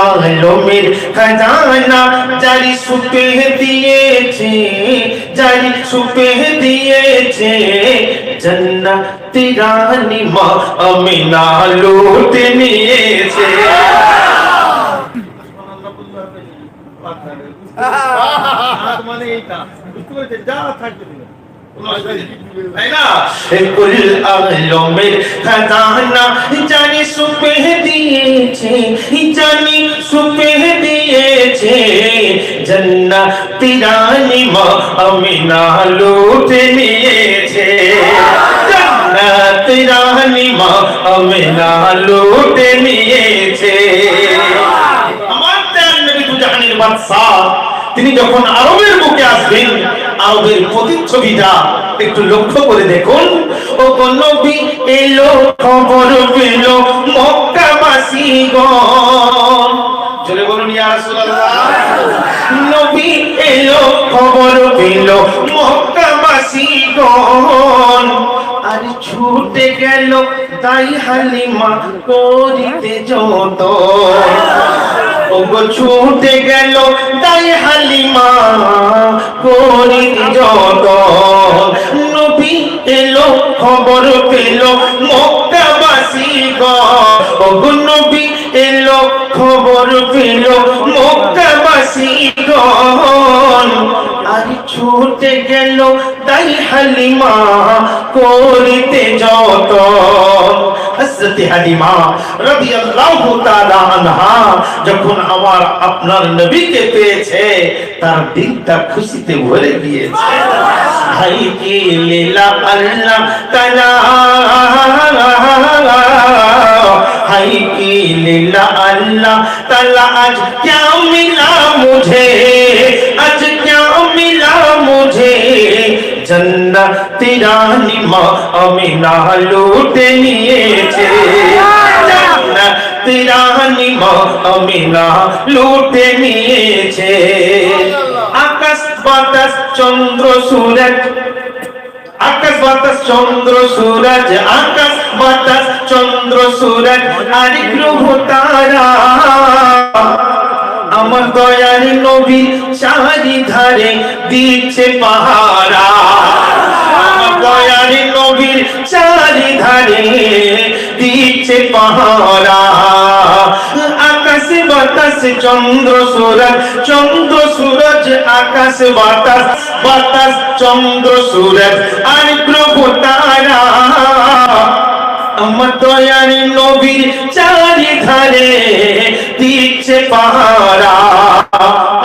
আলমের খাজানা জারি সুপে দিয়েছে, জারি সুপে দিয়েছে, জান্নাতি রানী মা আমিনা লুট নিয়েছে। মানে এইটা বুঝতে পেরেছে, যা থাকবে কুল আলমের খাজানা জানি সুপে দিয়েছে, জানি সুপে দিয়েছে, জান্নাতি রানী মা আমিনা লুট নিয়েছে, জান্নাতি রানী মা আমিনা লুট নিয়েছে। আমার নবী দুজাহানের বাদশা, তিনি যখন আরবের বুকে আসবেন, আরবের প্রতিচ্ছবিটা একটু লক্ষ্য করে দেখুন। ও নবী এলো খবর পেল মক্কাবাসীগণ, চলে বলুন ইয়া রাসূলুল্লাহ। নবী এলো খবর পেল মক্কাবাসীগণ, আর ছুটে গেল তাই হালিমা করিতে যত, ওগো ছুটে গেল তাই হালিমা করিতে যত। নবী এলো খবর পেল মক্কাবাসীগণ, ওগো নবী এলো খবর পেল মক্কাবাসীগণ, আর ছুটে গেল তাই হালিমা করিতে যত। হযরত হালিমা রাদিয়াল্লাহু তাআলা আনহা যখন আমার আপনার নবীকে পেয়েছে, তার দিলটা খুশিতে ভরে গিয়েছে। হাই কি লীলা আল্লাহ তাআলা, হাই কি লীলা আল্লাহ তাআলা, আজ क्या मिला मुझे, आज क्या मिला मुझे, জান্নাতি রানী মা আমিনা লুট নিয়েছে, জান্নাতি রানী মা আমিনা লুট নিয়েছে। আকাশ বাতাস চন্দ্র সূরজ, আকাশ বাতাস চন্দ্র সূরজ, আকাশ বাতাস চন্দ্র সূরজ, আর গ্রহ তারা আমার দয়ার নবী চারিধারে দিচ্ছে পাহারা, আমার দয়ার নবীর চারিধারে দিচ্ছে পাহারা। আকাশ বাতাস চন্দ্র সূরজ, চন্দ্র সূরজ, আকাশ বাতাস, বাতাস চন্দ্র সূরজ, আর গ্রহ তারা আমার দয়ার নবীর চারিধারে দিচ্ছে পাহারা।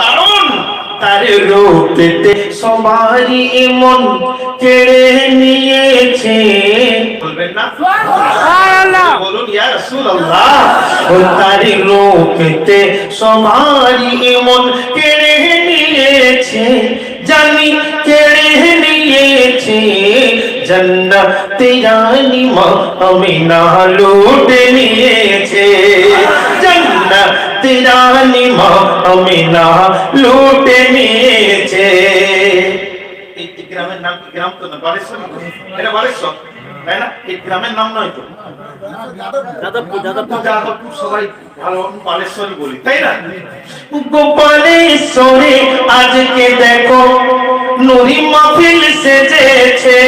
কারণ তার রূপেতে সবারই মন কেড়ে নিয়েছে, বলবেন না সুবহানাল্লাহ, বলুন ইয়া রাসূলুল্লাহ। ও তার রূপেতে সবারই মন কেড়ে নিয়েছে, জানি কেড়ে নিয়েছে, জান্নাতি রানী মা আমিনা লুট নিয়েছে, জান্নাতি রানী মা আমিনা লুট নিয়েছে। এই গ্রামের নাম কি? গ্রাম তো না, বালেশ্বর, এটা বালেশ্বর তাই না? এই গ্রামের নাম নয় তো যাদবপুর, যাদবপুর, যাদবপুর সবাই ভালো বালেশ্বরই বলি তাই না? গোপালেশ্বরে আজকে দেখো নুরি মাহফিল সেজেছে,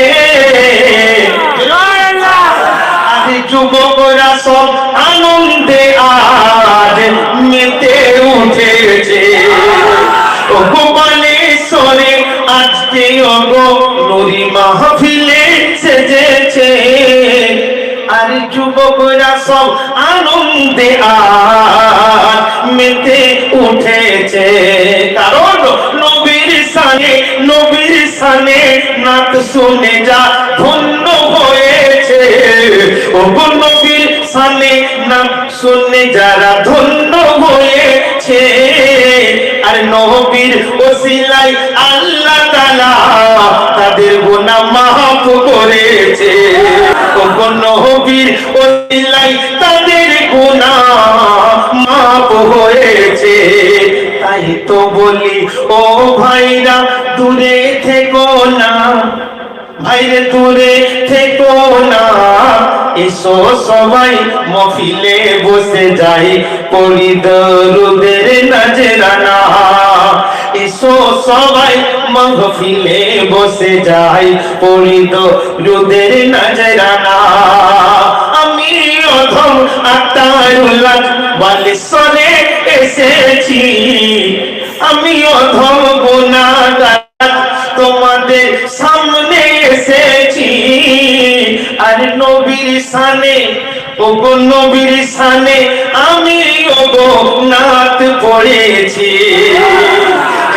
আজ যুবকরা সব আনন্দে আজ মেতে উঠেছে। ও গোপালেশ্বরে আজকে ওগো নুরি মাহফিলে সেজেছে, আর যুবকরা সব আনন্দে আজ মেতে উঠেছে। কারণ নবীর সানে, নবীর সানে নাত শুনে যা ধন্য হয়েছে, ও নবীর সানে নাত শুনে যারা ধন্য হয়েছে, আর নবীর ওসিলায় আল্লাহ তাআলা তাদের গুনাহ মাফ করেছে, ও নবীর ওসিলায় তাদের গুনাহ মাফ হয়েছে। তাই তো বলি ও ভাইরা দূরে থেকো না, ভাইরে দূরে থেকো না, এসো সবাই মহফিলে বসে যাই পড়ি দরুদের নজরানা এসো সবাই মহফিলে বসে যাই পড়ি দরুদের নজরানা আমি অধম আতারুল্লাহ বালেশ্বরে এসেছি আমি অধম গুনাহগার তোমাদের সামনে এসেছি আর নবীর শানে ওগো নবীর শানে আমি ওগো নাত পড়েছি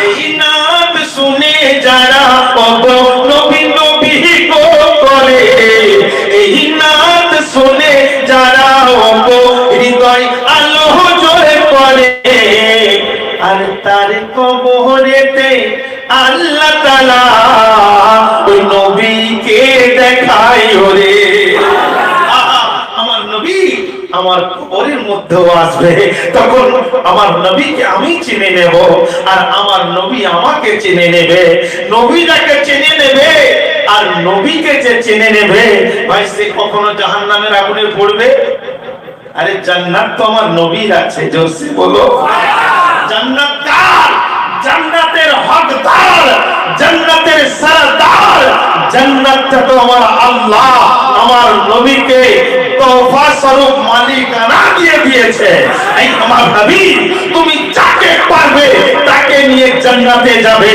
এই নাত শুনে যারা ওগো নবী নবী গো করে এই নাত শুনে যারা ওগো হৃদয় আলো জ্বলে পড়ে আর তার কবরেতে আল্লাহ তাআলা ওই নবীকে দেখায় ওরে আমার নবী আমার কবরের মধ্যেও আসবে তখন আমার নবীকে আমি চিনে নেব আর আমার নবী আমাকে চিনে নেবে নবী যাকে চিনে নেবে আর নবীকে যে চিনে নেবে ভাই সে কখনো জাহান্নামের আগুনে পড়বে আরে জান্নাত তো আমার নবীর আছে জোরসে বলো জান্নাত কার জান্নাতের হকদার জান্নাতের সরদার জান্নাতটা তো আমার আল্লাহ আমার নবীকে তোফা স্বরূপ মালিকানা দিয়ে দিয়েছে এই আমার নবী তুমি যাকে পারবে তাকে নিয়ে জান্নাতে যাবে